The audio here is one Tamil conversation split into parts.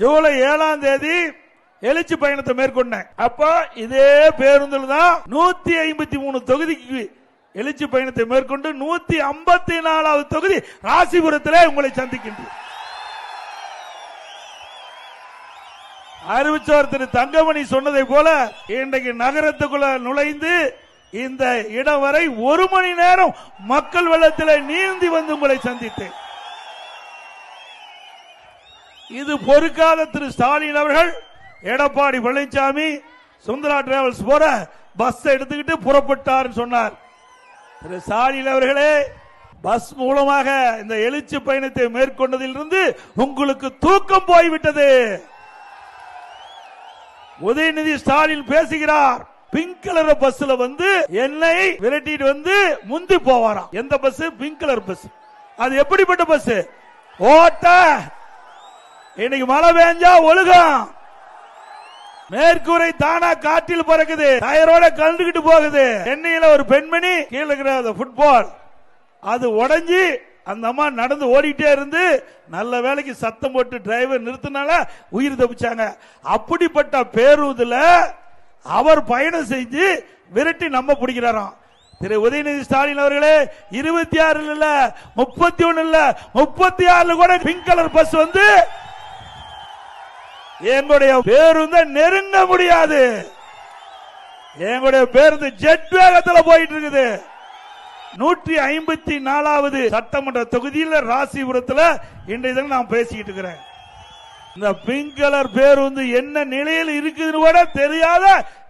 ஜூலை 7ஆம் தேதி எழுச்சி பயணத்தை மேற்கொண்டேன். அப்ப இதே பேருந்தில் தான் 153 தொகுதிக்கு எழுச்சி பயணத்தை மேற்கொண்டு 154வது தொகுதி ராசிபுரத்திலே உங்களை சந்திக்கின்றேன். அறிவிச்சவர் திரு தங்கமணி சொன்னதை போல இன்றைக்கு நகரத்துக்குள்ள நுழைந்து இந்த இடம் வரை 1 மணி நேரம் மக்கள் வெள்ளத்தில் நீந்தி வந்து உங்களை சந்தித்தேன். இது பொறுக்காத திரு ஸ்டாலின் அவர்கள் எடப்பாடி பழனிசாமி சுந்தரா டிராவல்ஸ் போற பஸ் எடுத்துக்கிட்டு புறப்பட்டார் சொன்னார். திரு ஸ்டாலின் அவர்களே, பஸ் மூலமாக இந்த எழுச்சி பயணத்தை மேற்கொண்டதிலிருந்து உங்களுக்கு தூக்கம் போய்விட்டது. உதயநிதி ஸ்டாலின் பேசுகிறார். பிங்க் கலர் பஸ்ல வந்து என்னை விரட்டிட்டு வந்து முந்தி போவாராம். எந்த பஸ்? Pink colour bus. அது எப்படிப்பட்ட பஸ்? ஓட்ட இன்னைக்கு மழை பெஞ்சா ஒழுகும், மேற்கூரை தானா காற்றில் பறக்குது, டயரோட கலந்துகிட்டு போகுது. சென்னையில ஒரு பெண்மணி கீழே இருக்கிற ஃபுட்பால் அது உடைஞ்சி அந்த அம்மா நடந்து ஓடிட்டே இருந்து நல்ல வேலைக்கு சத்தம் போட்டு டிரைவர் நிறுத்தினால உயிர் தப்பிச்சாங்க. அப்படிப்பட்ட பேருந்துல அவர் பயணம் செஞ்சு விரட்டி நம்ம பிடிக்கிறாராம். திரு உதயநிதி ஸ்டாலின் அவர்களே, 26 இல்ல 31 இல்ல 36 கூட பிங்க் கலர் பஸ் வந்து எங்களுடைய பேருந்து நெருங்க முடியாது. எங்களுடைய பேருந்து ஜெட் வேகத்தில் போயிட்டு இருக்குது. 154வது சட்டமன்ற தொகுதியில் ராசிபுரத்தில் இன்றைய தினம் நான் பேசிக்கிட்டு இருக்கிறேன். இந்த பிங்க் கலர் பேருந்து என்ன நிலையில் இருக்குதுன்னு கூட தெரியாத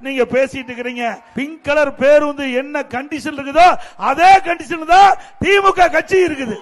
நீங்க பேசிட்டு இருக்கிறீங்க. பிங்க் கலர் பேருந்து என்ன கண்டிஷன் இருக்குதோ அதே கண்டிஷன் தான் திமுக கட்சி இருக்குது.